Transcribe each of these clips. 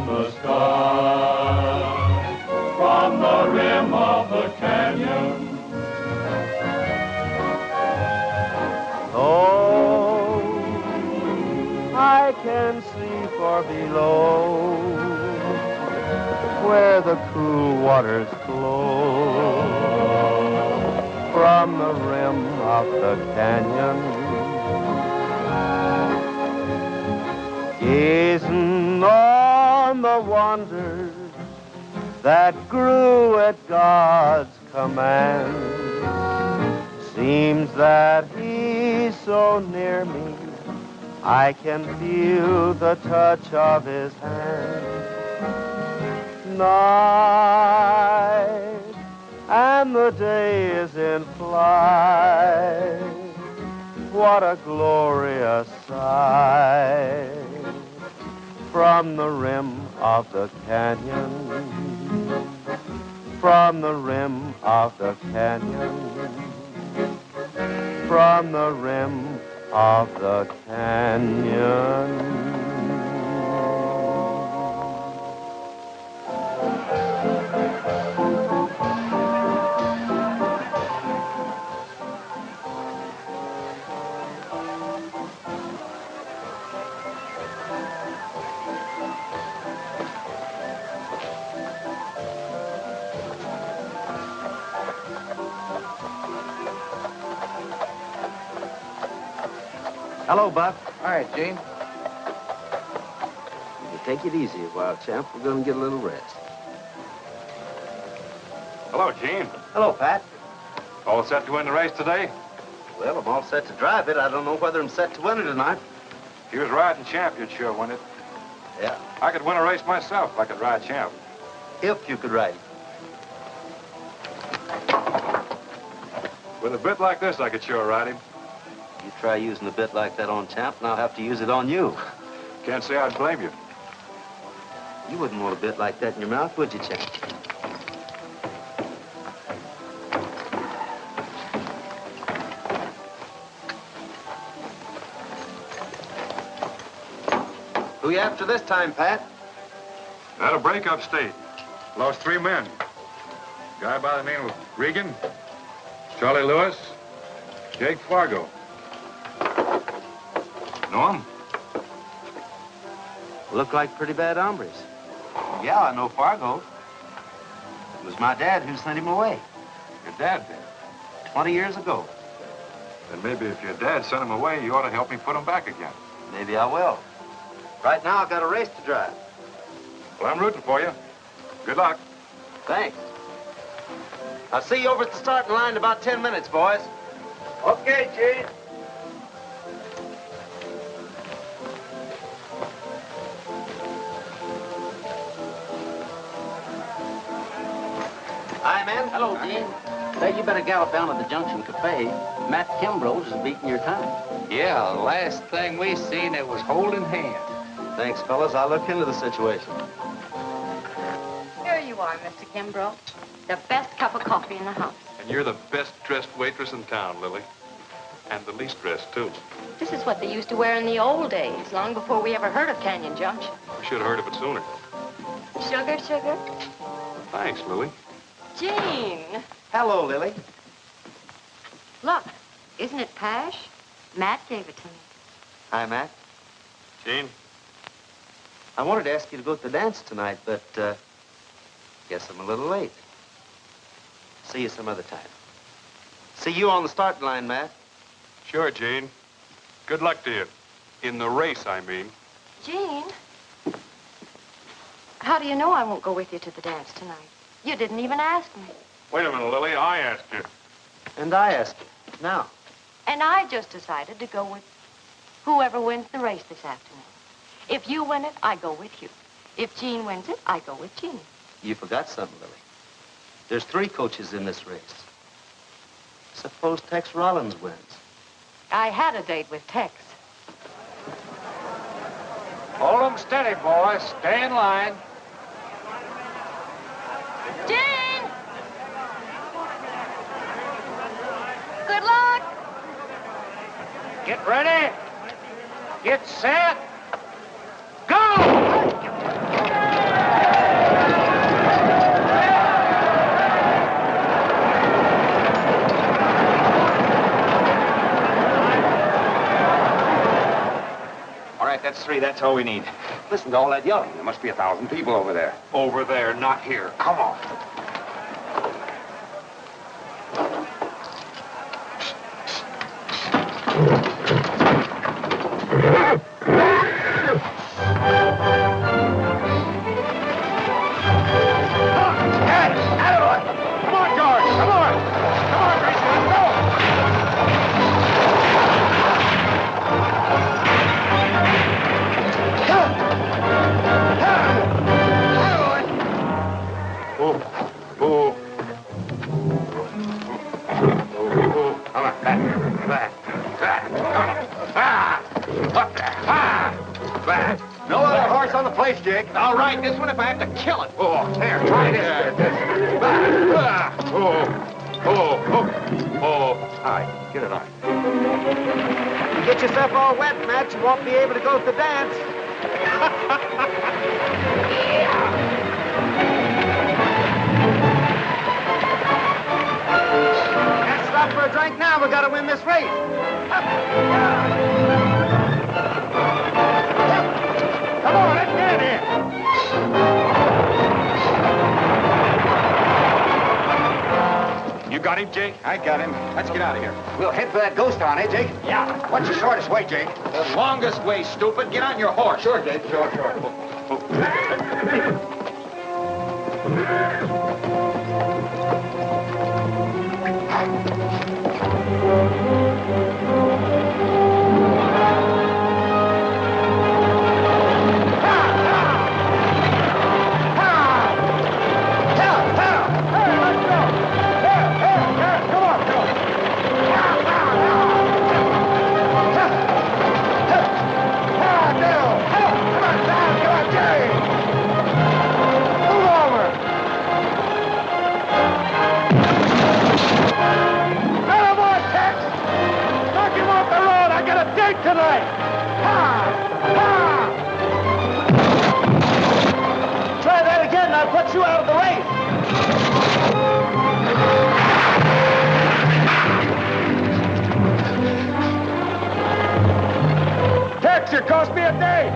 in the sky, from the rim of the canyon. Oh, I can see far below, where the cool waters flow, from the rim of the canyon. Gazing on the wonders that grew at God's command, seems that He's so near me, I can feel the touch of His hand. Night and the day is in flight, what a glorious sight, from the rim of the canyon, from the rim of the canyon, from the rim of the canyon. Hello, Buck. All right, Gene. You take it easy a while, champ. We're going to get a little rest. Hello, Gene. Hello, Pat. All set to win the race today? Well, I'm all set to drive it. I don't know whether I'm set to win it or not. If you was riding champ, you'd sure win it. Yeah. I could win a race myself if I could ride champ. If you could ride it. With a bit like this, I could sure ride him. You try using a bit like that on champ, and I'll have to use it on you. Can't say I'd blame you. You wouldn't want a bit like that in your mouth, would you, champ? Who you after this time, Pat? Had a break upstate. Lost 3 men. Guy by the name of Regan, Charlie Lewis, Jake Fargo. Know him? Look like pretty bad hombres. Yeah, I know Fargo. It was my dad who sent him away. Your dad did. 20 years ago. Then maybe if your dad sent him away, you ought to help me put him back again. Maybe I will. Right now, I've got a race to drive. Well, I'm rooting for you. Good luck. Thanks. I'll see you over at the starting line in about 10 minutes, boys. Okay, Gene. Hi, man. Hello, Gene. Say, you better gallop down to the Junction Cafe. Matt Kimbrough's is beating your time. Yeah, last thing we seen, it was holding hands. Thanks, fellas. I'll look into the situation. Here you are, Mr. Kimbrough. The best cup of coffee in the house. And you're the best-dressed waitress in town, Lily. And the least dressed, too. This is what they used to wear in the old days, long before we ever heard of Canyon Junction. We should have heard of it sooner. Sugar, sugar? Thanks, Lily. Gene! Hello, Lily. Look, isn't it Pash? Matt gave it to me. Hi, Matt. Gene? I wanted to ask you to go to the dance tonight, but, guess I'm a little late. See you some other time. See you on the starting line, Matt. Sure, Gene. Good luck to you. In the race, I mean. Gene? How do you know I won't go with you to the dance tonight? You didn't even ask me. Wait a minute, Lily. I asked you. And I ask you, now. And I just decided to go with whoever wins the race this afternoon. If you win it, I go with you. If Gene wins it, I go with Gene. You forgot something, Lily. There's 3 coaches in this race. Suppose Tex Rollins wins. I had a date with Tex. Hold them steady, boys. Stay in line. Gene! Good luck! Get ready. Get set. Go! that's all we need. Listen to all that yelling. There must be 1,000 people over there. Over there, not here. Come on. No other horse on the place, Jake. I'll ride this one if I have to kill it. Oh, there, try this. All right, get it on. You get yourself all wet, Matt, you won't be able to go to the dance. Can't stop for a drink now. We gotta win this race. Come on, let's get in here. You got him, Jake? I got him. Let's get out of here. We'll head for that ghost town, eh, Jake? Yeah. What's the shortest way, Jake? The longest way, stupid. Get on your horse. Sure, Jake. Sure. Try that again, and I'll put you out of the race. Tex, you cost me a day.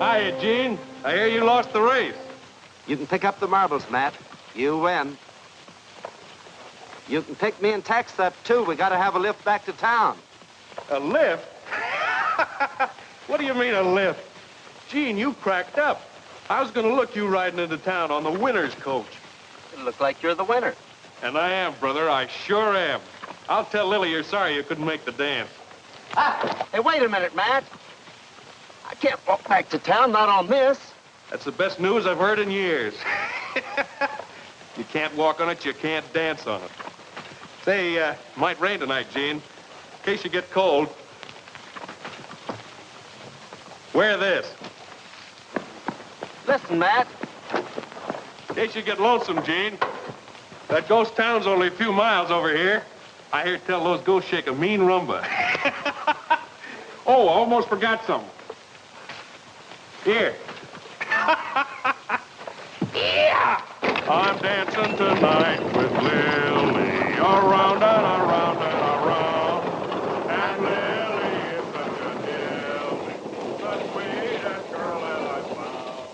Hiya, Gene. I hear you lost the race. You can pick up the marbles, Matt. You win. You can pick me and Tex up, too. We gotta have a lift back to town. A lift? What do you mean, a lift? Gene, you cracked up. I was gonna look you riding into town on the winner's coach. It looked like you're the winner. And I am, brother. I sure am. I'll tell Lily you're sorry you couldn't make the dance. Hey, wait a minute, Matt. I can't walk back to town, not on this. That's the best news I've heard in years. You can't walk on it, you can't dance on it. Say, might rain tonight, Gene. In case you get cold. Wear this. Listen, Matt. In case you get lonesome, Gene. That ghost town's only a few miles over here. I hear tell those ghosts shake a mean rumba. Oh, I almost forgot something. Here. Yeah! I'm dancing tonight with Lily, around and around and around. And Lily is such a dilly, the sweetest girl that I've found.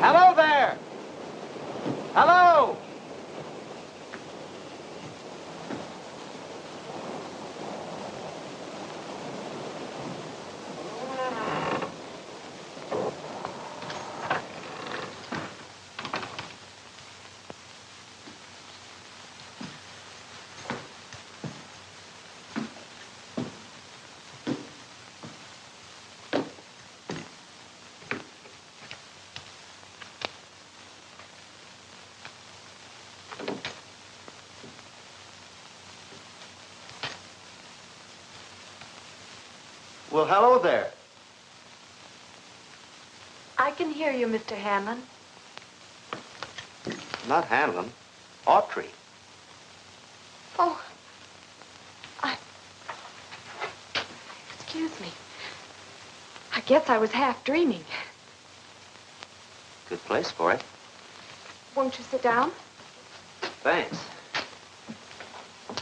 Hello there! Hello! Well, hello there. I can hear you, Mr. Hanlon. Not Hanlon. Autry. Oh, excuse me. I guess I was half dreaming. Good place for it. Won't you sit down? Thanks.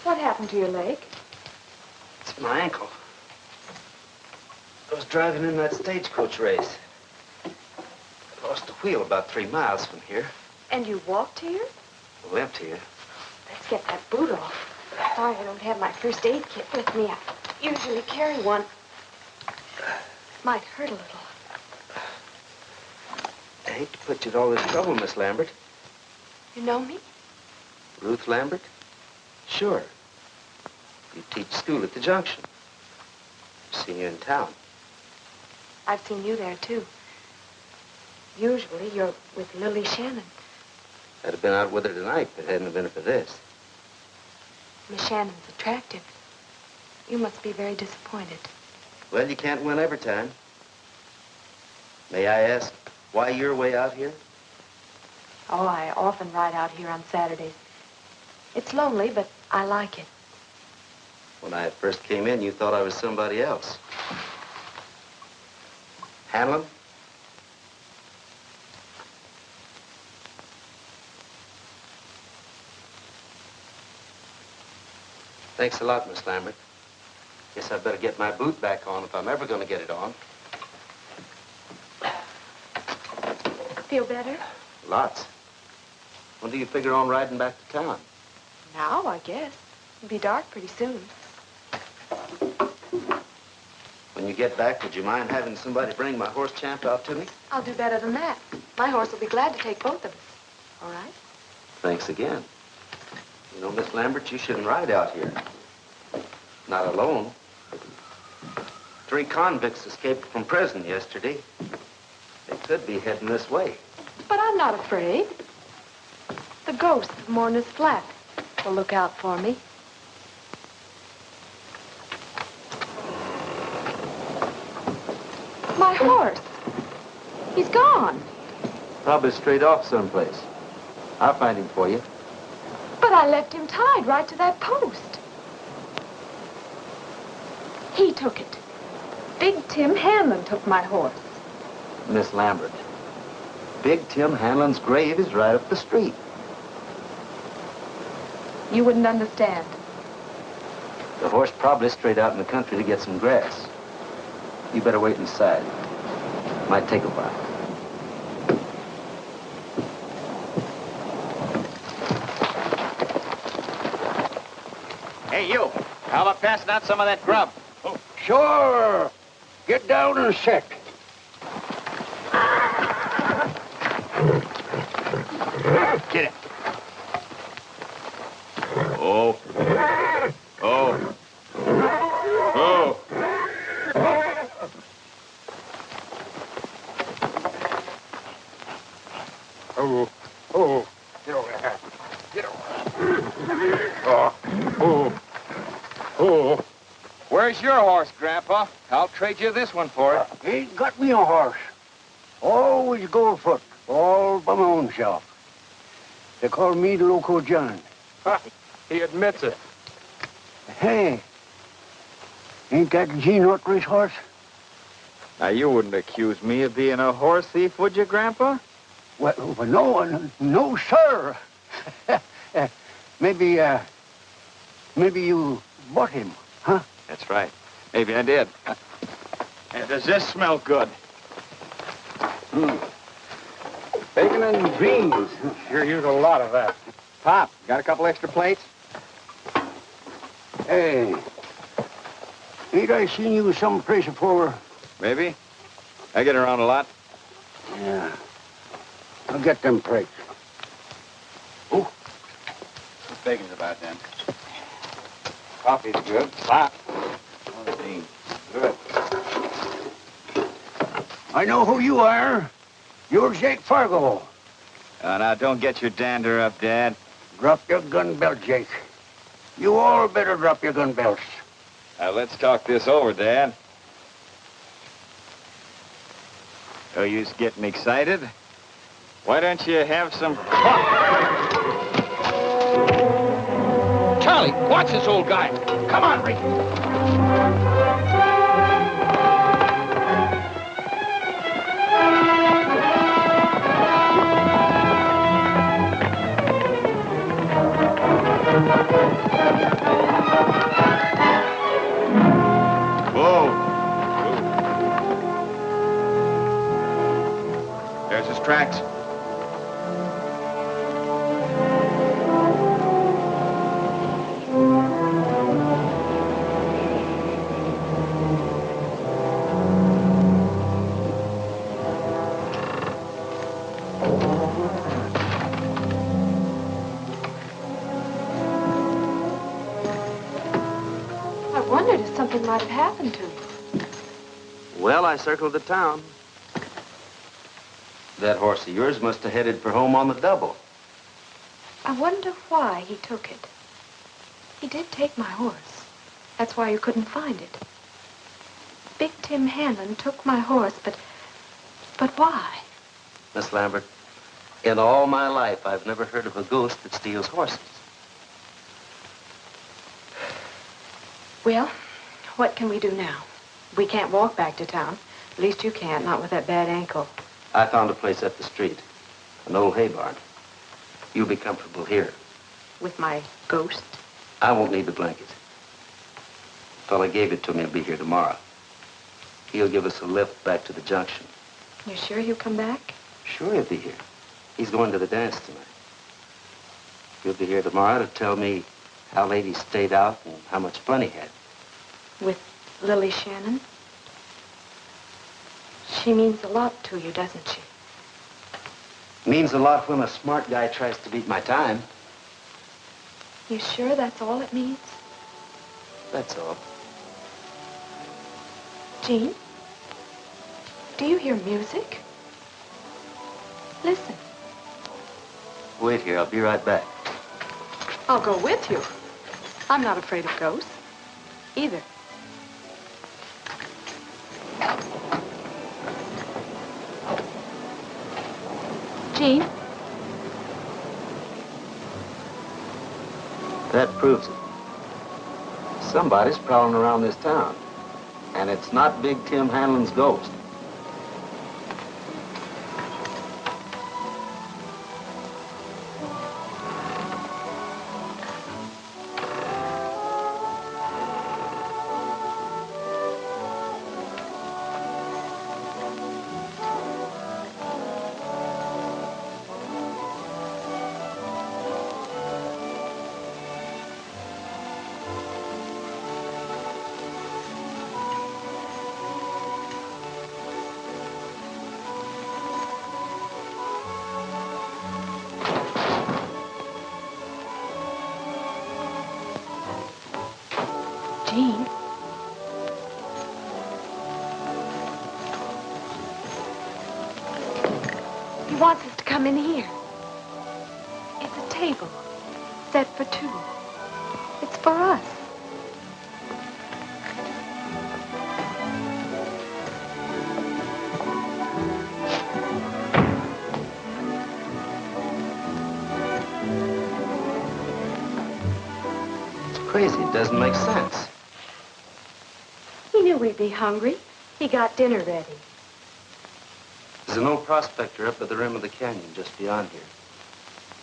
What happened to your leg? It's my ankle. I was driving in that stagecoach race. I lost a wheel about 3 miles from here. And you walked here? Limped here. Let's get that boot off. Sorry I don't have my first aid kit with me. I usually carry one. Might hurt a little. I hate to put you to all this trouble, Miss Lambert. You know me? Ruth Lambert? Sure. You teach school at the junction. I've seen you in town. I've seen you there, too. Usually you're with Lily Shannon. I'd have been out with her tonight if it hadn't been for this. Miss Shannon's attractive. You must be very disappointed. Well, you can't win every time. May I ask why you're way out here? Oh, I often ride out here on Saturdays. It's lonely, but I like it. When I first came in, you thought I was somebody else. Hanlon? Thanks a lot, Miss Lambert. Guess I'd better get my boot back on if I'm ever going to get it on. Feel better? Lots. When do you figure on riding back to town? Now, I guess. It'll be dark pretty soon. When you get back, would you mind having somebody bring my horse Champ out to me? I'll do better than that. My horse will be glad to take both of us. All right? Thanks again. You know, Miss Lambert, you shouldn't ride out here. Not alone. 3 convicts escaped from prison yesterday. They could be heading this way. But I'm not afraid. The ghost of Mourner's Flat will look out for me. My horse. He's gone. Probably straight off someplace. I'll find him for you. But I left him tied right to that post. He took it. Big Tim Hanlon took my horse. Miss Lambert, Big Tim Hanlon's grave is right up the street. You wouldn't understand. The horse probably strayed out in the country to get some grass. You better wait inside. Might take a while. Hey, you. How about passing out some of that grub? Oh, sure. Get down and sit. Get it. Oh. Oh. Oh. Oh, oh. Get over there. Get over. Oh, oh, oh. Where's your horse, Grandpa? I'll trade you this one for it. Ain't got me a horse. Always go afoot, all by my own self. They call me the Loco John. He admits it. Hey, ain't that Gene Autry's horse? Now, you wouldn't accuse me of being a horse thief, would you, Grandpa? Well, no, sir. Maybe you bought him, huh? That's right. Maybe I did. And does this smell good? Bacon and greens. Sure use a lot of that. Pop, got a couple extra plates? Hey, ain't I seen you someplace before? Maybe. I get around a lot. Yeah. I'll get them plates. Oh, Bacon's about done. Coffee's good. Pop. Oh, the beans. Good. I know who you are. You're Jake Fargo. Now, don't get your dander up, Dad. Drop your gun belt, Jake. You all better drop your gun belts. Let's talk this over, Dad. Oh, you getting excited? Why don't you have some coffee? Charlie, watch this old guy. Come on, Rick. There's his tracks. I wondered if something might have happened to you. Well, I circled the town. That horse of yours must have headed for home on the double. I wonder why he took it. He did take my horse. That's why you couldn't find it. Big Tim Hanlon took my horse, but why? Miss Lambert, in all my life, I've never heard of a ghost that steals horses. Well, what can we do now? We can't walk back to town. At least you can't, not with that bad ankle. I found a place up the street, an old hay barn. You'll be comfortable here. With my ghost? I won't need the blanket. The fella gave it to me. He'll be here tomorrow. He'll give us a lift back to the junction. You sure he'll come back? Sure he'll be here. He's going to the dance tonight. He'll be here tomorrow to tell me how ladies stayed out and how much fun he had. With Lily Shannon? She means a lot to you, doesn't she? Means a lot when a smart guy tries to beat my time. You sure that's all it means? That's all. Jean? Do you hear music? Listen. Wait here. I'll be right back. I'll go with you. I'm not afraid of ghosts. Either. Jean? That proves it. Somebody's prowling around this town. And it's not Big Tim Hanlon's ghost. Jean? He wants us to come in here. It's a table set for two. It's for us. It's crazy. It doesn't make sense. He knew we'd be hungry. He got dinner ready. There's an old prospector up at the rim of the canyon just beyond here.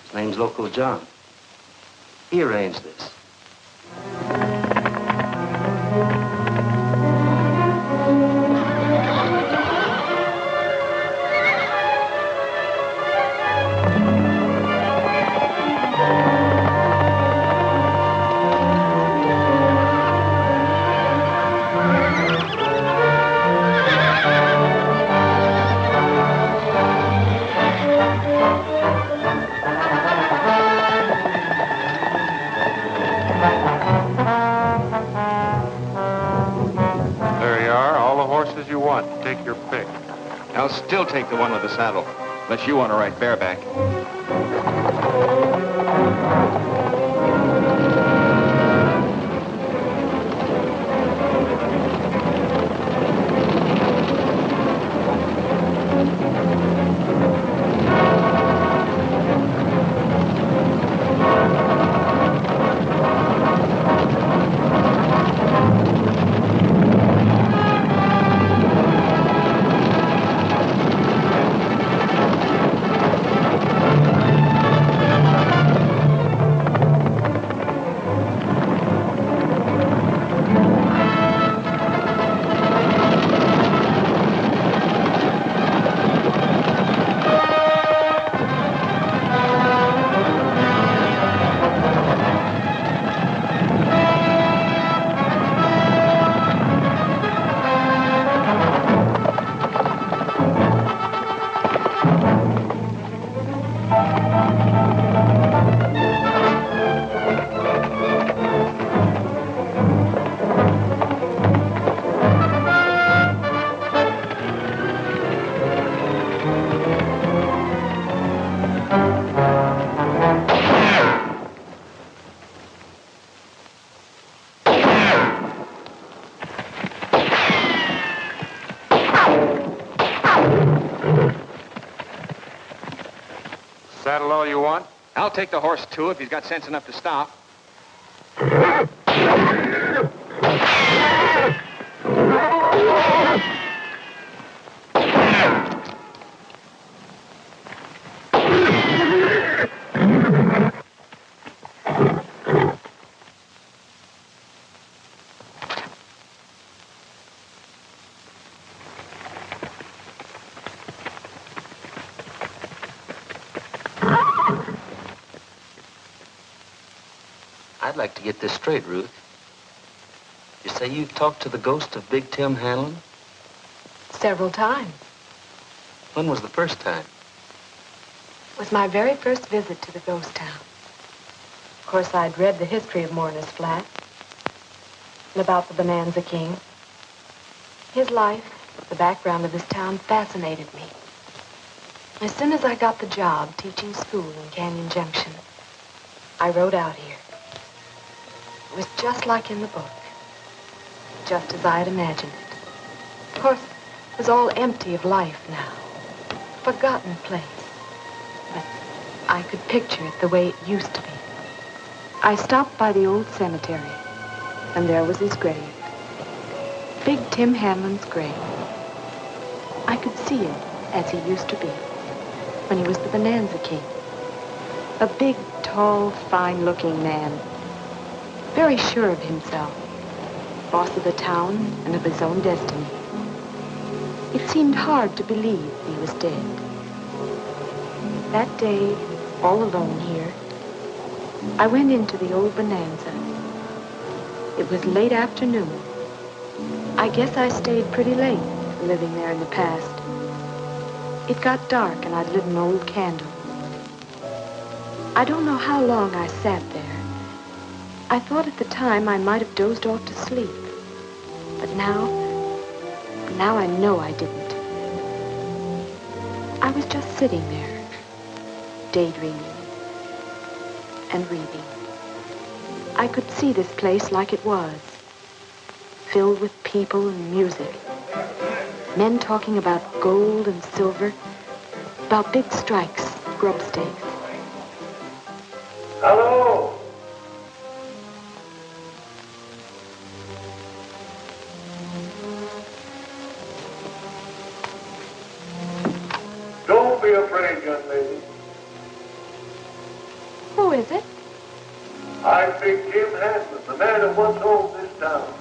His name's Local John. He arranged this. horses you want. Take your pick. I'll still take the one with the saddle, unless you want to ride bareback. Saddle all you want? I'll take the horse, too, if he's got sense enough to stop. I'd like to get this straight, Ruth. You say you talked to the ghost of Big Tim Hanlon? Several times. When was the first time? It was my very first visit to the ghost town. Of course, I'd read the history of Mourner's Flat and about the Bonanza King. His life, the background of this town, fascinated me. As soon as I got the job teaching school in Canyon Junction, I rode out here. It was just like in the book, just as I had imagined it. Of course, it was all empty of life now, a forgotten place. But I could picture it the way it used to be. I stopped by the old cemetery, and there was his grave. Big Tim Hanlon's grave. I could see him as he used to be, when he was the Bonanza King. A big, tall, fine-looking man, very sure of himself, boss of the town and of his own destiny. It seemed hard to believe he was dead. That day, all alone here, I went into the old Bonanza. It was late afternoon. I guess I stayed pretty late, living there in the past. It got dark and I'd lit an old candle. I don't know how long I sat there. I thought at the time I might have dozed off to sleep. But now I know I didn't. I was just sitting there, daydreaming and reading. I could see this place like it was, filled with people and music. Men talking about gold and silver, about big strikes, grub stakes. Hello? Don't be afraid, young lady. Who is it? I'm Big Tim Hanlon, the man who once owned this town.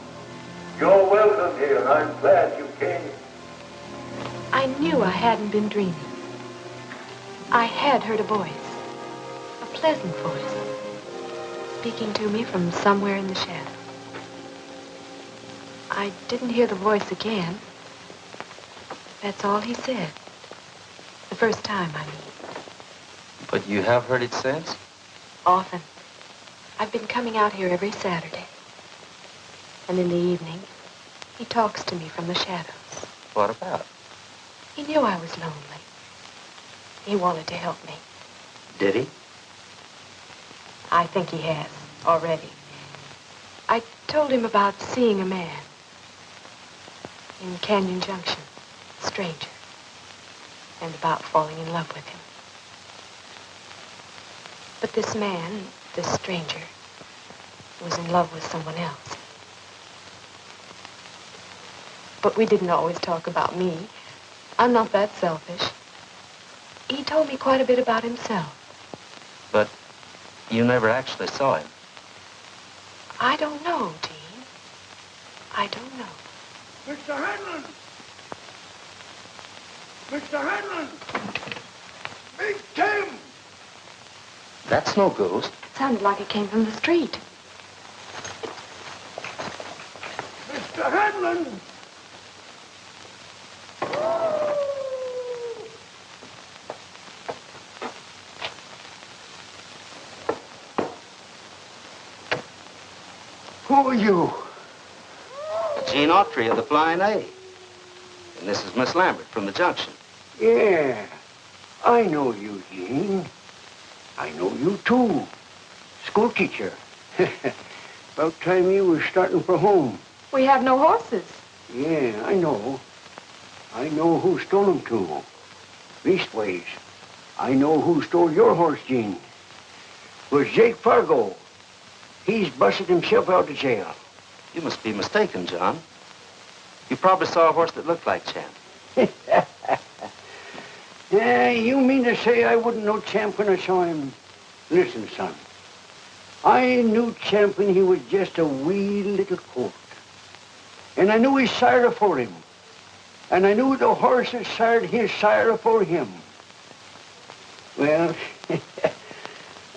You're welcome here, and I'm glad you came. I knew I hadn't been dreaming. I had heard a voice, a pleasant voice, speaking to me from somewhere in the shadow. I didn't hear the voice again. That's all he said. The first time, I mean. But you have heard it since? Often. I've been coming out here every Saturday. And in the evening, he talks to me from the shadow. What about? He knew I was lonely. He wanted to help me. Did he? I think he has, already. I told him about seeing a man in Canyon Junction, a stranger, and about falling in love with him. But this man, this stranger, was in love with someone else. But we didn't always talk about me. I'm not that selfish. He told me quite a bit about himself. But you never actually saw him. I don't know, Dean. I don't know. Mr. Hanlon! Mr. Hanlon! Big Tim! That's no ghost. It sounded like it came from the street. Mr. Hanlon! Who are you? Gene Autry of the Flying A. And this is Miss Lambert from the Junction. Yeah, I know you, Gene. I know you, too. School teacher. About time you was starting for home. We have no horses. Yeah, I know. I know who stole them, too. Leastways, I know who stole your horse, Gene. It was Jake Fargo. He's busted himself out of jail. You must be mistaken, John. You probably saw a horse that looked like Champ. Yeah, you mean to say I wouldn't know Champ when I saw him? Listen, son. I knew Champ when he was just a wee little colt. And I knew his sire afore him. And I knew the horse that sired his sire afore him. Well,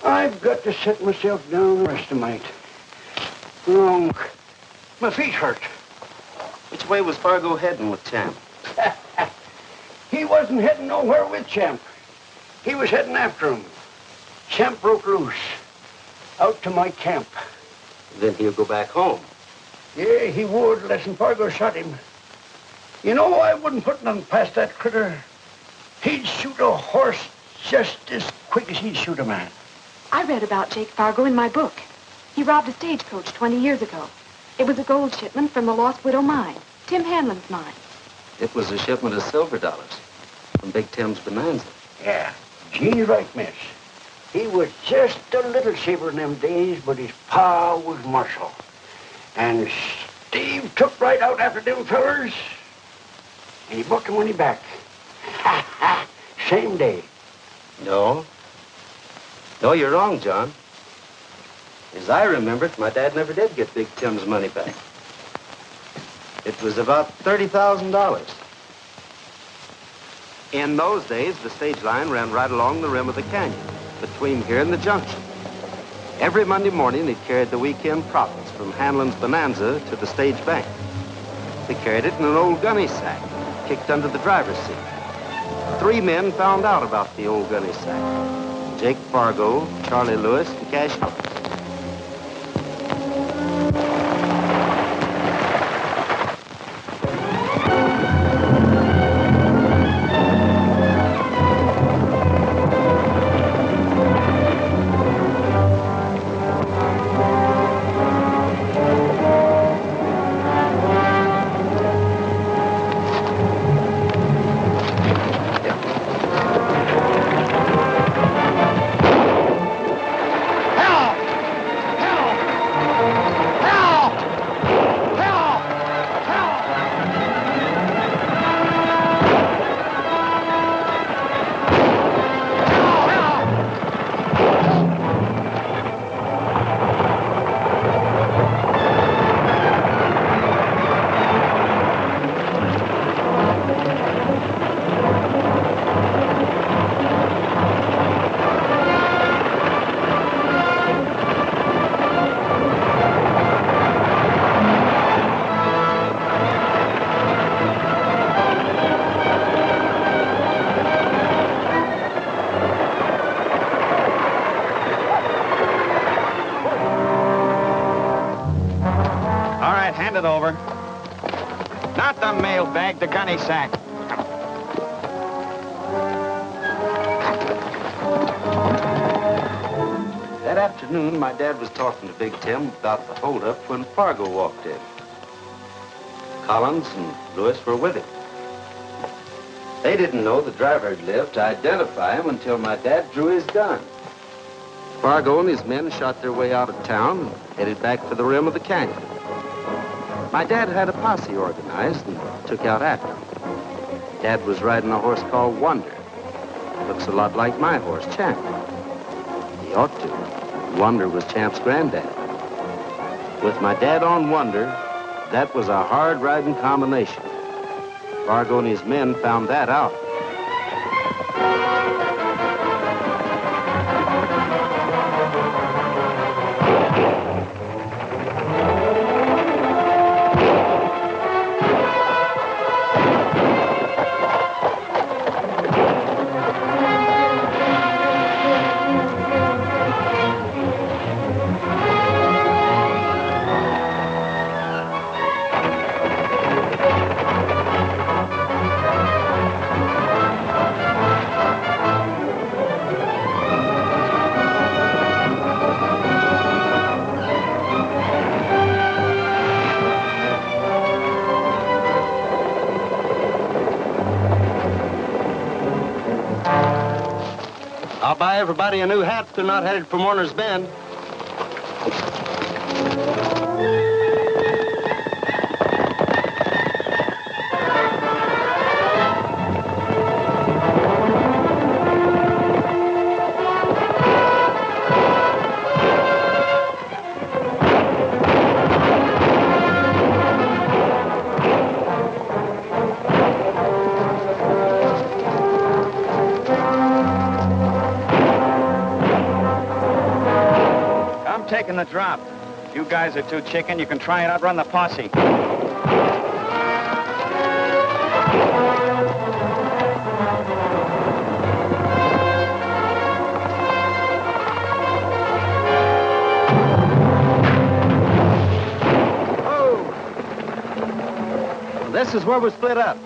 I've got to set myself down and rest a mite. Wrong. My feet hurt. Which way was Fargo heading with Champ? He wasn't heading nowhere with Champ. He was heading after him. Champ broke loose. Out to my camp. Then he'll go back home. Yeah, he would, less'n Fargo shot him. You know, I wouldn't put nothing past that critter. He'd shoot a horse just as quick as he'd shoot a man. I read about Jake Fargo in my book. He robbed a stagecoach 20 years ago. It was a gold shipment from the Lost Widow mine, Tim Hanlon's mine. It was a shipment of silver dollars from Big Tim's Bonanza. Yeah, Gene's right, miss. He was just a little saber in them days, but his pa was marshal. And Steve took right out after them fellers, and he brought the money back. Ha, ha, same day. No. No, you're wrong, John. As I remember it, my dad never did get Big Tim's money back. It was about $30,000. In those days, the stage line ran right along the rim of the canyon, between here and the junction. Every Monday morning, it carried the weekend profits from Hanlon's Bonanza to the stage bank. They carried it in an old gunny sack, kicked under the driver's seat. 3 men found out about the old gunny sack: Jake Fargo, Charlie Lewis, and Cash Hunt. gunny sack. That afternoon, my dad was talking to Big Tim about the holdup when Fargo walked in. Collins and Lewis were with him. They didn't know the driver had lived to identify him until my dad drew his gun. Fargo and his men shot their way out of town and headed back for the rim of the canyon. My dad had a posse organized and took out after him. Dad was riding a horse called Wonder. Looks a lot like my horse, Champ. He ought to. Wonder was Champ's granddad. With my dad on Wonder, that was a hard-riding combination. Fargo and his men found that out. I'll buy everybody a new hat if they're not headed for Warner's Bend. Taking the drop. You guys are too chicken. You can try and outrun the posse. Oh! This is where we're split up.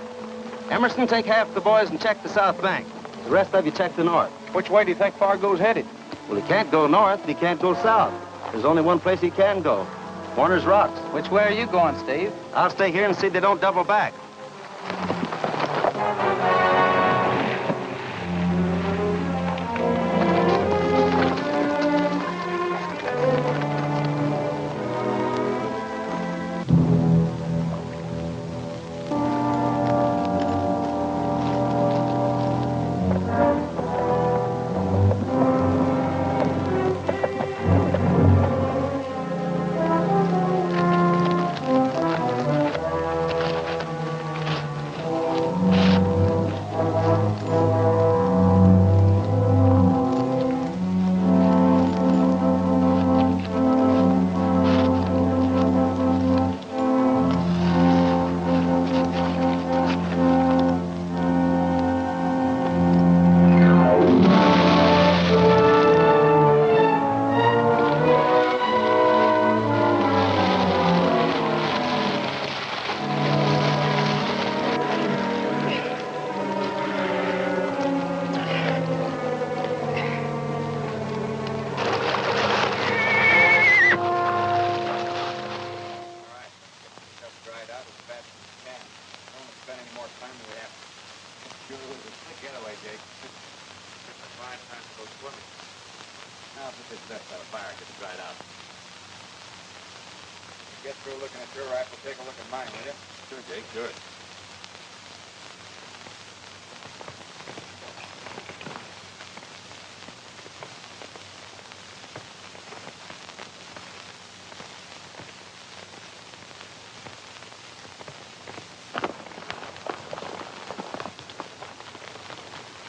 Emerson, take half the boys and check the south bank. The rest of you check the north. Which way do you think Fargo's headed? Well, he can't go north, and he can't go south. There's only one place he can go. Warner's Rocks. Which way are you going, Steve? I'll stay here and see they don't double back. Get through looking at your rifle, take a look at mine, will you? Sure, Jake, sure.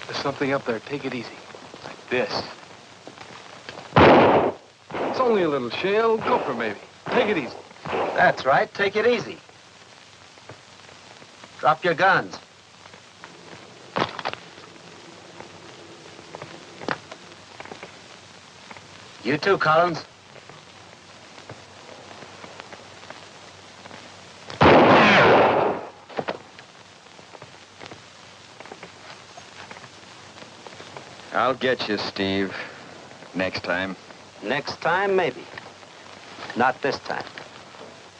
There's something up there. Take it easy. Like this. It's only a little shell. Gopher, maybe. Take it easy. That's right. Take it easy. Drop your guns. You too, Collins. I'll get you, Steve. Next time. Next time, maybe. Not this time.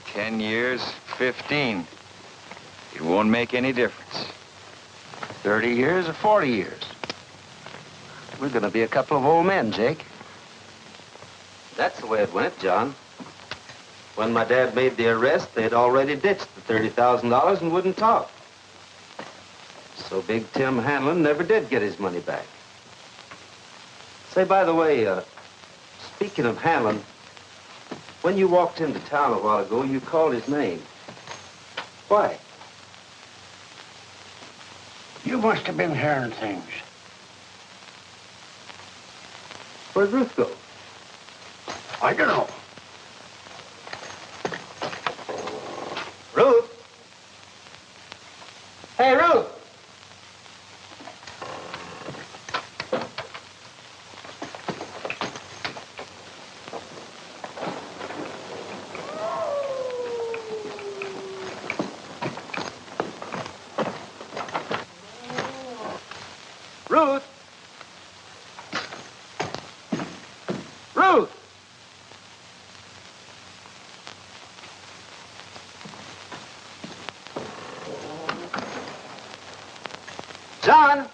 10 years, 15. It won't make any difference. 30 years or 40 years. We're gonna be a couple of old men, Jake. That's the way it went, John. When my dad made the arrest, they'd already ditched the $30,000 and wouldn't talk. So Big Tim Hanlon never did get his money back. Say, by the way, speaking of Hanlon, when you walked into town a while ago, you called his name. Why? You must have been hearing things. Where'd Ruth go? I don't know. Ruth? Hey, Ruth! Ruth! Ruth! John!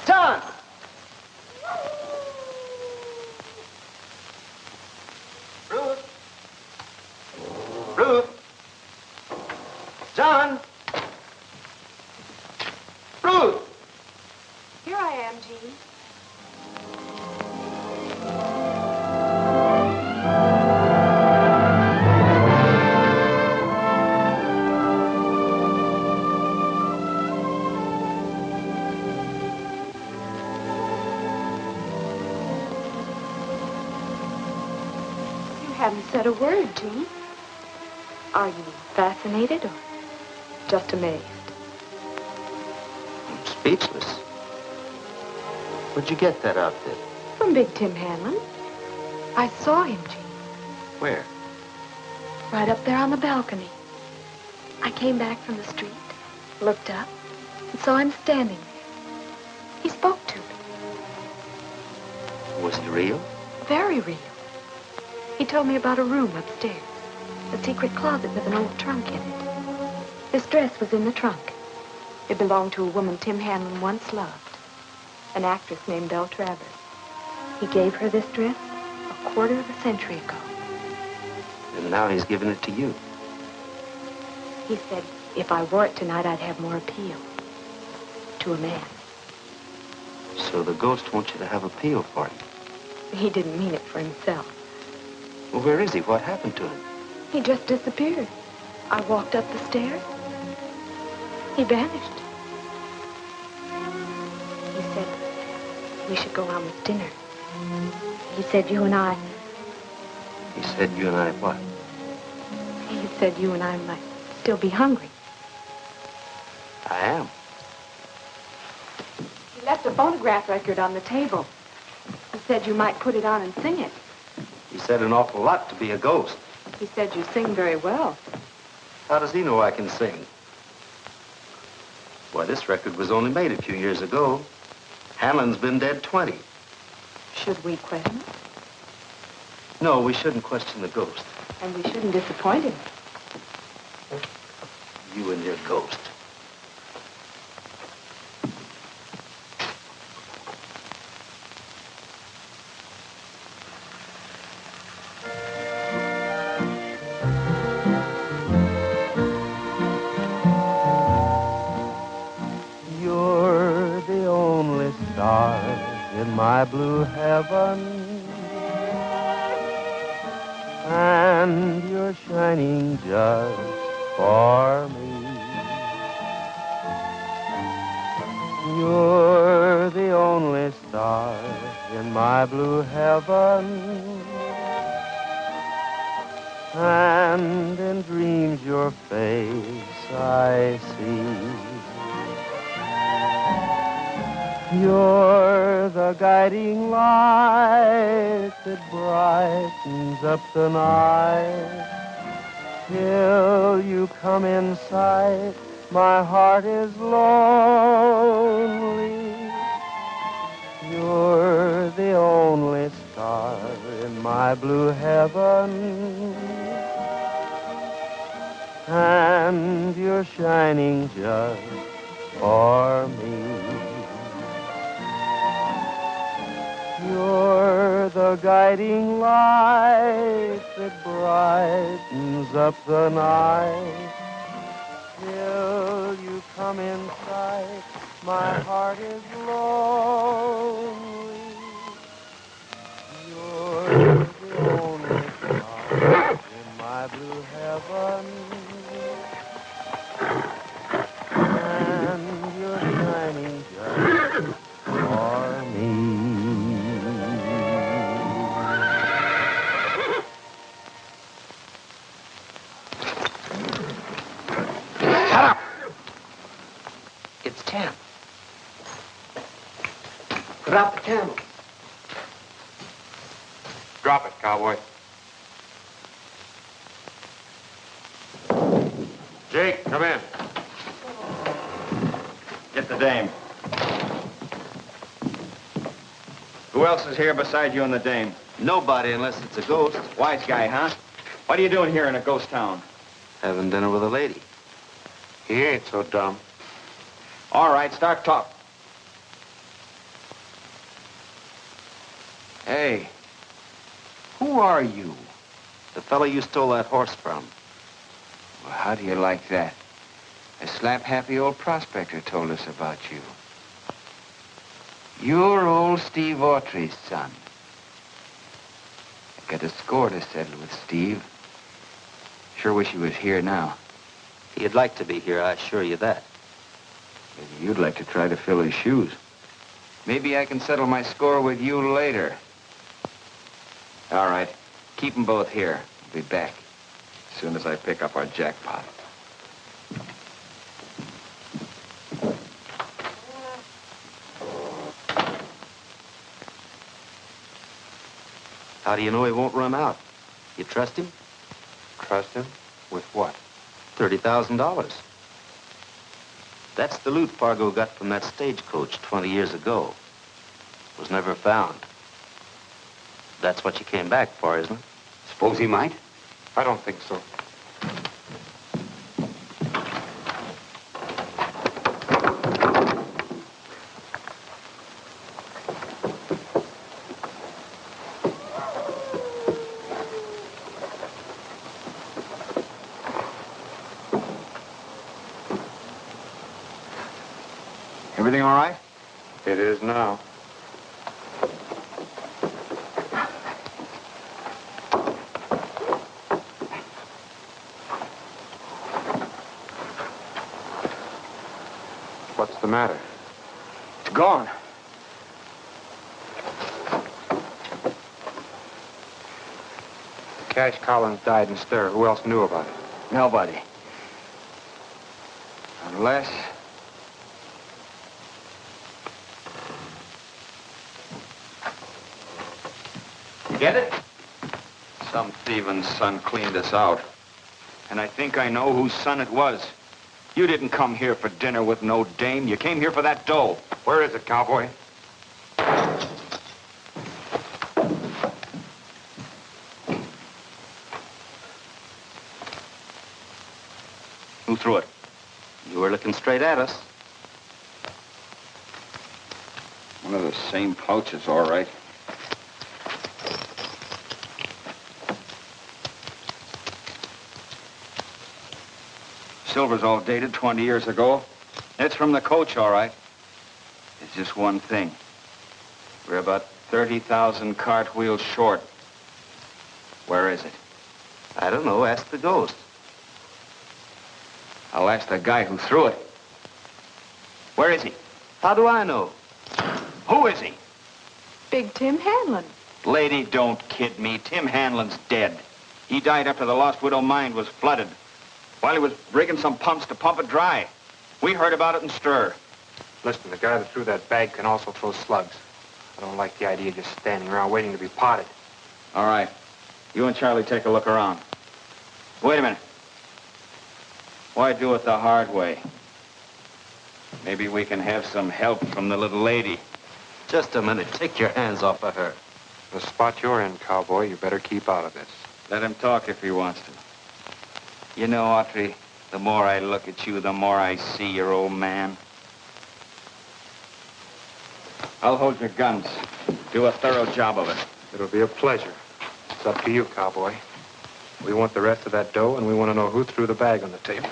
John! Ruth! Ruth! John! Ruth! Here I am, Jean. You haven't said a word, Jean. Are you fascinated or just amazed? I'm speechless. Where'd you get that outfit? From Big Tim Hanlon. I saw him, Jean, Where? right up there on the balcony. I came back from the street, looked up, and saw him standing there. He spoke to me. Was he real? Very real. He told me about a room upstairs, a secret closet with an old trunk in it. This dress was in the trunk. It belonged to a woman Tim Hanlon once loved, an actress named Autry. He gave her this dress a quarter of a century ago. And now he's giving it to you. He said if I wore it tonight, I'd have more appeal to a man. So the ghost wants you to have appeal for him. He didn't mean it for himself. Well, where is he? What happened to him? He just disappeared. I walked up the stairs. He vanished. He said we should go out with dinner. He said you and I... He said you and I what? He said you and I might still be hungry. I am. He left a phonograph record on the table. He said you might put it on and sing it. He said an awful lot to be a ghost. He said you sing very well. How does he know I can sing? Why, this record was only made a few years ago. Hanlon's been dead 20. Should we question him? No, we shouldn't question the ghost. And we shouldn't disappoint him. You and your ghost. You're the only star in my blue heaven, and you're shining just for me. You're the only star in my blue heaven, and in dreams your face I see. You're the guiding light that brightens up the night till you come in sight my heart is lonely. You're the only star in my blue heaven, and you're shining just for me. You're the guiding light that brightens up the night. Till you come in sight, my heart is lonely. You're the only star in my blue heaven, and you're shining just for me. Shut up! It's Champ. Put out the candle. Drop it, cowboy. Jake, come in. Get the dame. Who else is here beside you and the dame? Nobody unless it's a ghost. Wise guy, huh? What are you doing here in a ghost town? Having dinner with a lady. He ain't so dumb. All right, start talk. Hey, who are you? The fellow you stole that horse from. Well, how do you like that? A slap-happy old prospector told us about you. You're old Steve Autry's son. I got a score to settle with Steve. Sure wish he was here now. He'd like to be here, I assure you that. Maybe you'd like to try to fill his shoes. Maybe I can settle my score with you later. All right. Keep them both here. I'll be back as soon as I pick up our jackpot. How do you know he won't run out? You trust him? Trust him? With what? $30,000. That's the loot Fargo got from that stagecoach 20 years ago. Was never found. That's what you came back for, isn't it? Suppose he might? I don't think so. Everything all right? It is now. What's the matter? It's gone. Cash Collins died in stir. Who else knew about it? Nobody. Unless... You get it? Some thieving son cleaned us out. And I think I know whose son it was. You didn't come here for dinner with no dame. You came here for that dough. Where is it, cowboy? Who threw it? You were looking straight at us. One of the same pouches, all right. Silver's all dated 20 years ago. It's from the coach, all right. It's just one thing. We're about 30,000 cartwheels short. Where is it? I don't know. Ask the ghost. I'll ask the guy who threw it. Where is he? How do I know? Who is he? Big Tim Hanlon. Lady, don't kid me. Tim Hanlon's dead. He died after the Lost Widow mine was flooded. While he was rigging some pumps to pump it dry. We heard about it in stir. Listen, the guy that threw that bag can also throw slugs. I don't like the idea of just standing around waiting to be potted. All right. You and Charlie take a look around. Wait a minute. Why do it the hard way? Maybe we can have some help from the little lady. Just a minute. Take your hands off of her. The spot you're in, cowboy, you better keep out of this. Let him talk if he wants to. You know, Autry, the more I look at you, the more I see your old man. I'll hold your guns. Do a thorough job of it. It'll be a pleasure. It's up to you, cowboy. We want the rest of that dough, and we want to know who threw the bag on the table.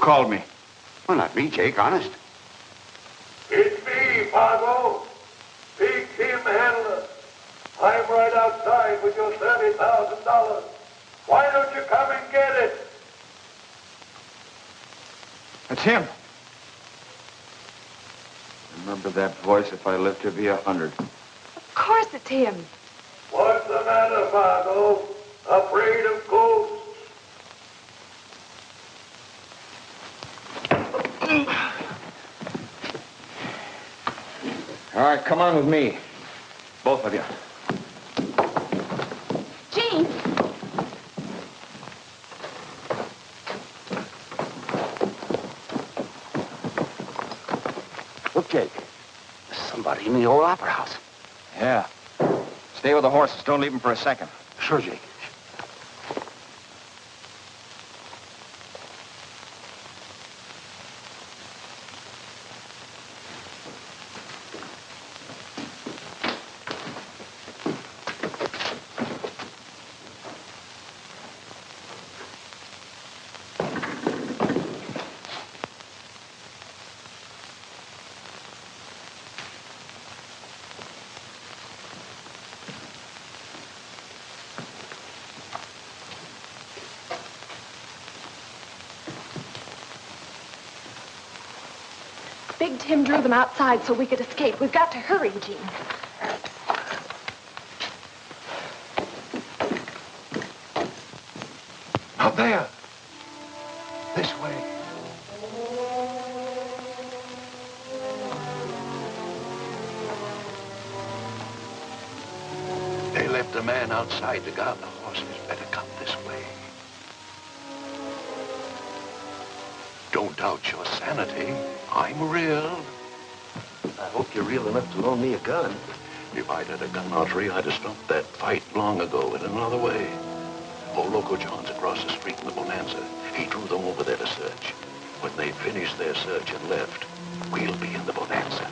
Called me. Well, not me, Jake, honest. It's me, Fargo. Big Tim Handler. I'm right outside with your $30,000. Why don't you come and get it? That's him. Remember that voice if I live to be 100. Of course it's him. What's the matter, Fargo? Afraid of ghosts? All right, come on with me. Both of you. Gene! Look, Jake. There's somebody in the old opera house. Yeah. Stay with the horses. Don't leave them for a second. Sure, Jake. Big Tim drew them outside so we could escape. We've got to hurry, Gene. Out there. This way. They left a man outside to guard the horses. Better come this way. Don't doubt your sanity. I'm real. I hope you're real enough to loan me a gun. If I'd had a gun, Autry, I'd have stopped that fight long ago in another way. Old Loco John's across the street in the Bonanza. He drew them over there to search. When they finished their search and left, we'll be in the Bonanza.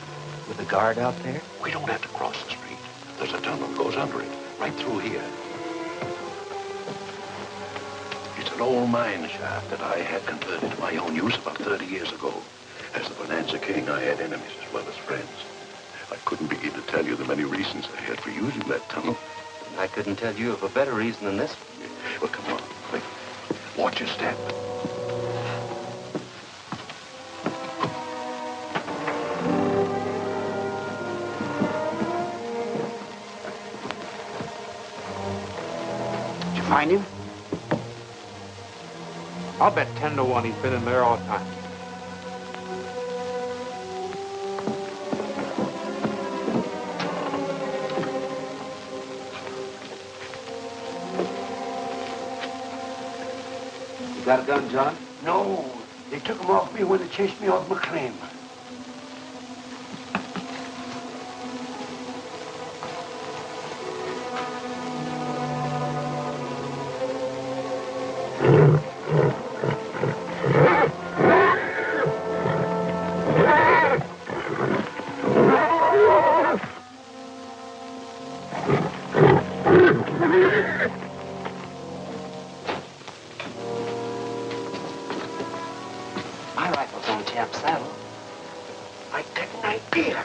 With a guard out there? We don't have to cross the street. There's a tunnel that goes under it, right through here. It's an old mine shaft that I had converted to my own use about 30 years ago. As the Bonanza King, I had enemies as well as friends. I couldn't begin to tell you the many reasons I had for using that tunnel. I couldn't tell you of a better reason than this one. Well, come on, quick. Watch your step. Did you find him? I'll bet 10 to 1 he's been in there all the time. You got a gun, John? No. They took him off me when they chased me off my claim. My rifle's on Champ saddle. I got an idea.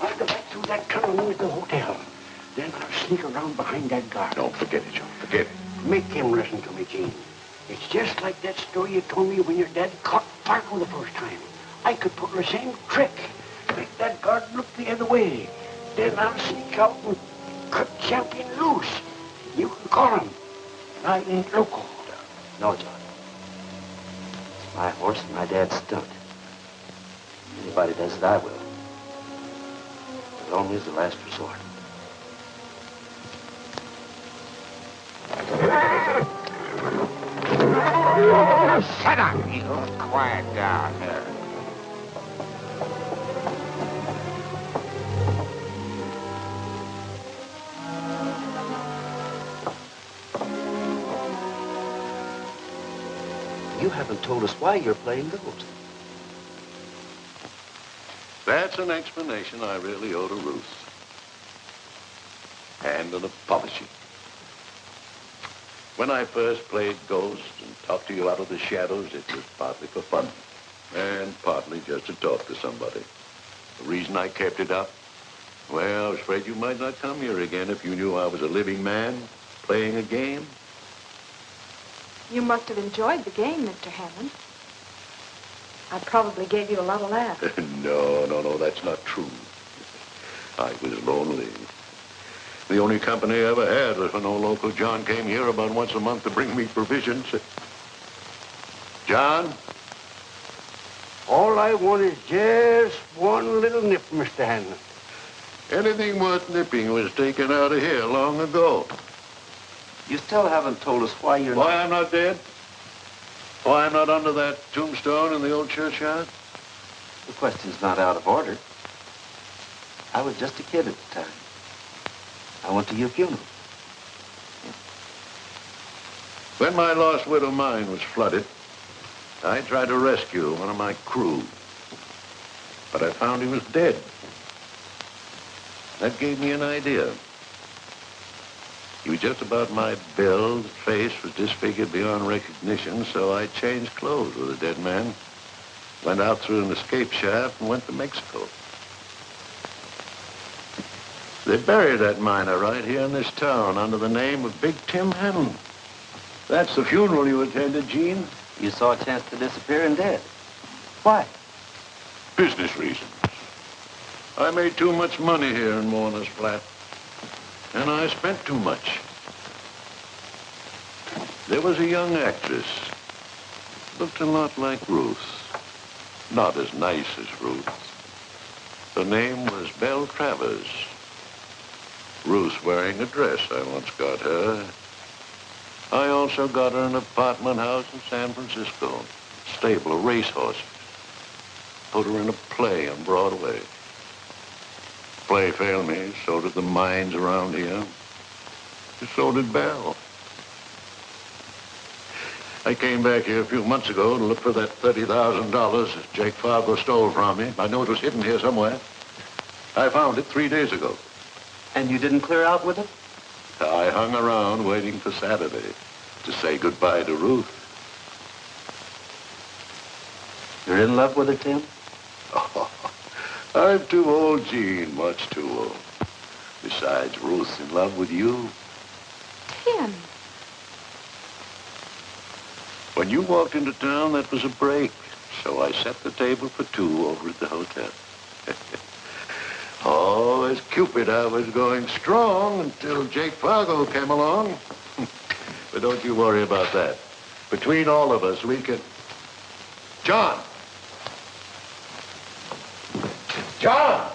I'll go back through that tunnel into the hotel. Then I'll sneak around behind that guard. Don't forget it, John. Forget it. Make him listen to me, Gene. It's just like that story you told me when your dad caught Fargo the first time. I could pull the same trick. Make that guard look the other way. Then I'll sneak out and cut Champion loose. You can call him. I ain't local. No, John. It's my horse and my dad's stunt. Anybody does it, I will. But only as the last resort. Shut up, Eagle. Quiet down here. You haven't told us why you're playing ghost. That's an explanation I really owe to Ruth. And an apology. When I first played Ghost and talked to you out of the shadows, it was partly for fun and partly just to talk to somebody. The reason I kept it up? Well, I was afraid you might not come here again if you knew I was a living man playing a game. You must have enjoyed the game, Mr. Hammond. I probably gave you a lot of laughs. No, that's not true. I was lonely. The only company I ever had was when old Loco John came here about once a month to bring me provisions. John? All I want is just one little nip, Mr. Hanlon. Anything worth nipping was taken out of here long ago. You still haven't told us why you're Why I'm not dead? Why I'm not under that tombstone in the old churchyard? The question's not out of order. I was just a kid at the time. I went to your funeral. When my lost widow mine was flooded, I tried to rescue one of my crew. But I found he was dead. That gave me an idea. He was just about my build. His face was disfigured beyond recognition, so I changed clothes with a dead man. Went out through an escape shaft and went to Mexico. They buried that miner right here in this town under the name of Big Tim Hanlon. That's the funeral you attended, Gene. You saw a chance to disappear and dead. Why? Business reasons. I made too much money here in Warner's Flat. And I spent too much. There was a young actress. Looked a lot like Ruth. Not as nice as Ruth. Her name was Belle Travers. Ruth wearing a dress. I once got her. I also got her an apartment house in San Francisco. Stable of racehorses. Put her in a play on Broadway. Play failed me. So did the mines around here. So did Belle. I came back here a few months ago to look for that $30,000 that Jake Fargo stole from me. I knew it was hidden here somewhere. I found it 3 days ago. And you didn't clear out with it? I hung around waiting for Saturday to say goodbye to Ruth. You're in love with her, Tim? Oh, I'm too old, Gene, much too old. Besides, Ruth's in love with you. Tim. When you walked into town, that was a break. So I set the table for two over at the hotel. Oh, as Cupid, I was going strong until Jake Fargo came along. But don't you worry about that. Between all of us, we can... John! John!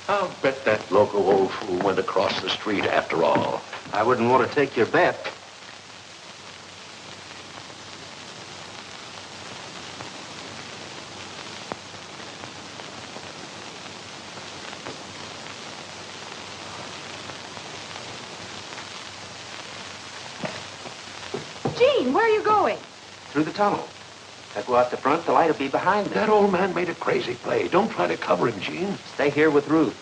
I'll bet that loco old fool went across the street after all. I wouldn't want to take your bet. Gene, where are you going? Through the tunnel. If I go out the front, the light will be behind me. That old man made a crazy play. Don't try to cover him, Gene. Stay here with Ruth.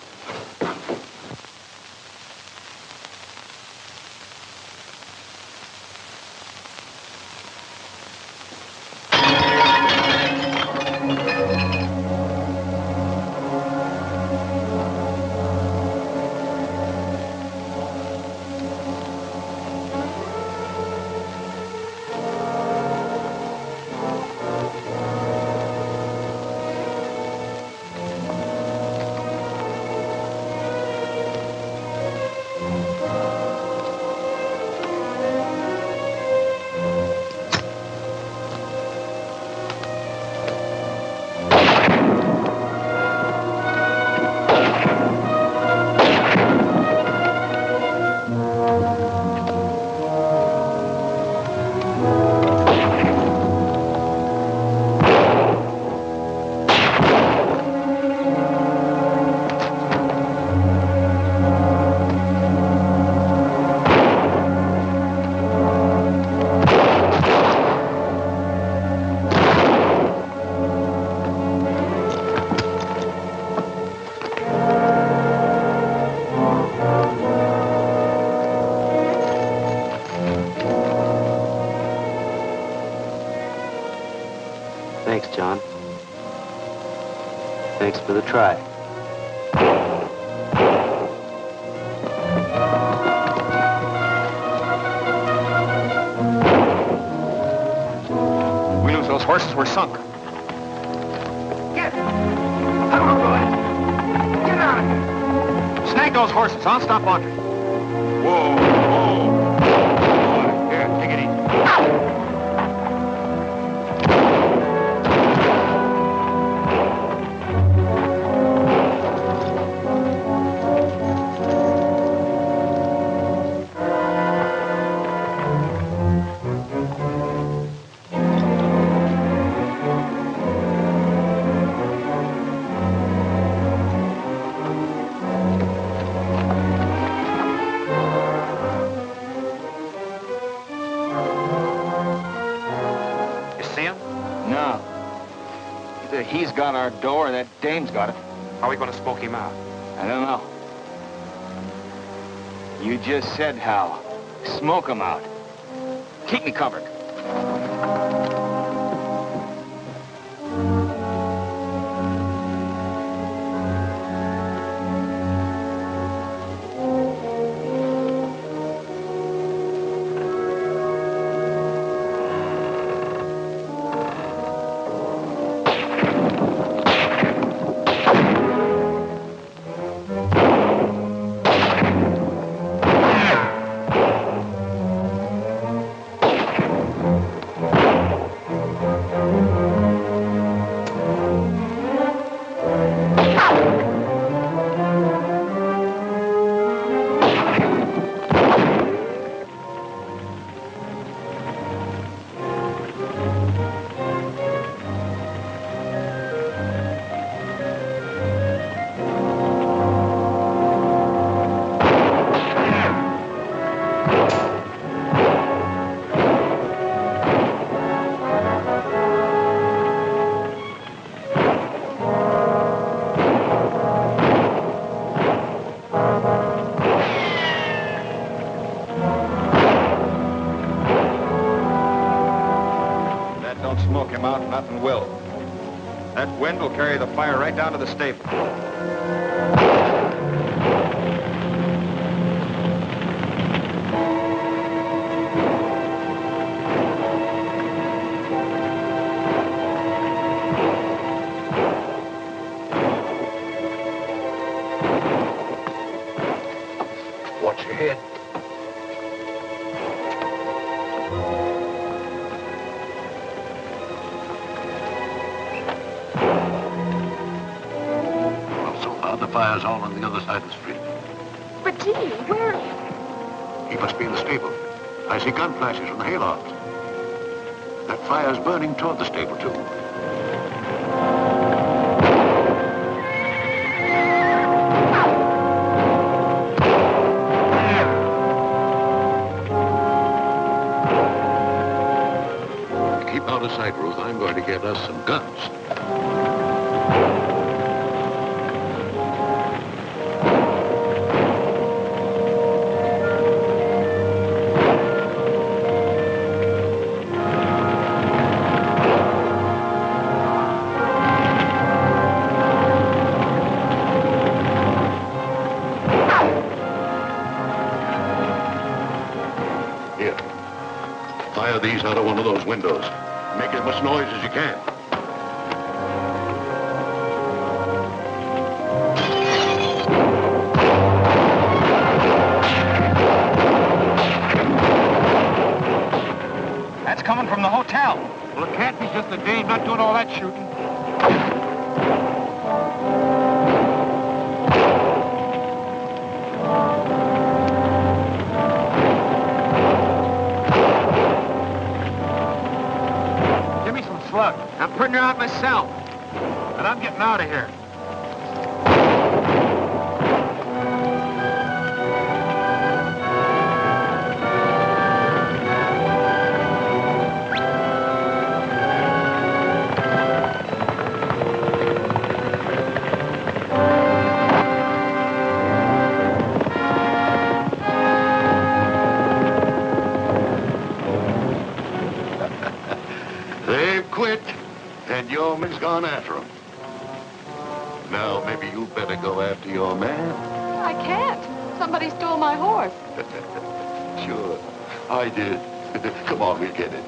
Thanks, John. Thanks for the try. We lose those horses, we're sunk. Get! Come on, boys. Get out of here. Snag those horses. I'll stop Autry. Whoa, whoa. Here, take it easy. No. Either he's got our door or that dame's got it. How are we going to smoke him out? I don't know. You just said how. Smoke him out. Keep me covered. Smoke him out, nothing will. That wind will carry the fire right down to the stable. Watch your head. Well, so far, the fire's all on the other side of the street. But gee, where? He must be in the stable. I see gun flashes from the haylofts. That fire's burning toward the stable, too. Keep out of sight, Ruth. I'm going to get us some guns. Here. Fire these out of one of those windows. Make as much noise as you can. That's coming from the hotel. Well, it can't be just the dame not doing all that shooting. Give me some slug. I'm putting her out myself. And I'm getting out of here. They've quit, and your man's gone after them. Now, maybe you better go after your man. I can't. Somebody stole my horse. Sure, I did. Come on, we'll get it.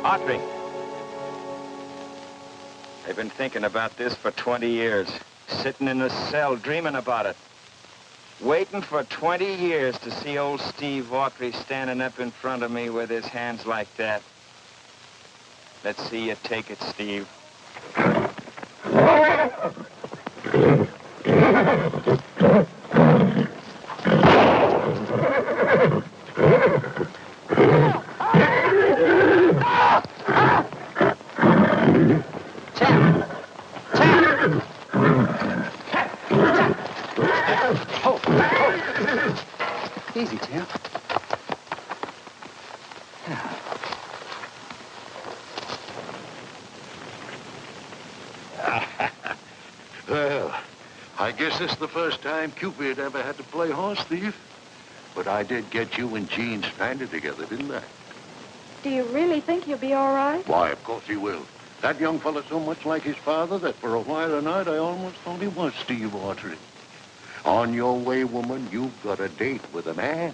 Autry. I've been thinking about this for 20 years. Sitting in the cell dreaming about it. Waiting for 20 years to see old Steve Autry standing up in front of me with his hands like that. Let's see you take it, Steve. Easy, Tim. Well, I guess this is the first time Cupid ever had to play horse thief. But I did get you and Jean stranded together, didn't I? Do you really think he'll be all right? Why, of course he will. That young fella's so much like his father that for a while tonight I almost thought he was Steve Autry. On your way, woman, you've got a date with a man.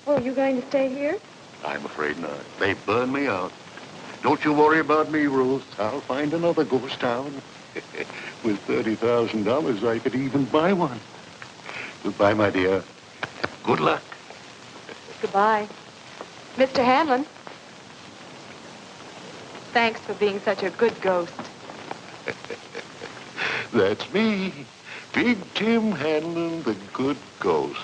Oh, you going to stay here? I'm afraid not. They burned me out. Don't you worry about me, Ruth. I'll find another ghost town. With $30,000, I could even buy one. Goodbye, my dear. Good luck. Goodbye. Mr. Hanlon. Thanks for being such a good ghost. That's me. Big Tim Hanlon, the good ghost.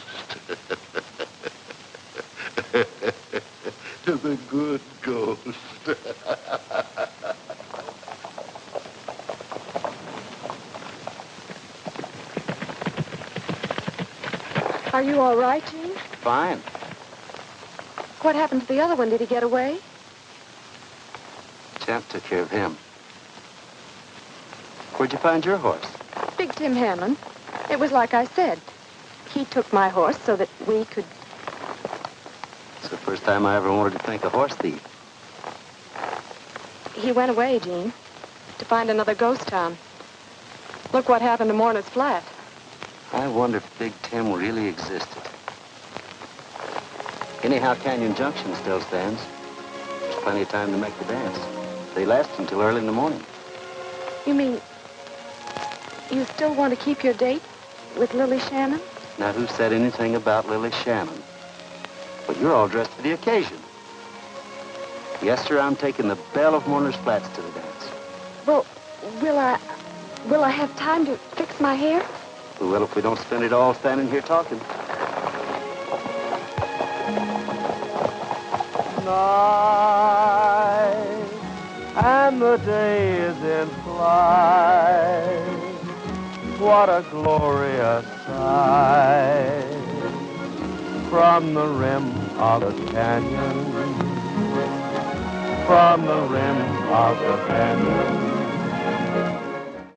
The good ghost. Are you all right, Gene? Fine. What happened to the other one? Did he get away? Champ took care of him. Where'd you find your horse? Big Tim Hanlon. It was like I said. He took my horse so that we could... It's the first time I ever wanted to think a horse thief. He went away, Gene, to find another ghost town. Look what happened to Mourner's Flat. I wonder if Big Tim really existed. Anyhow, Canyon Junction still stands. There's plenty of time to make the dance. They last until early in the morning. You mean you still want to keep your date with Lily Shannon? Now, who said anything about Lily Shannon? But you're all dressed for the occasion. Yes, sir, I'm taking the belle of Mourner's Flats to the dance. Well, will I have time to fix my hair? Well, if we don't spend it all standing here talking. Night, and the day is in flight. What a glorious sight. From the rim of the canyon, from the rim of the canyon.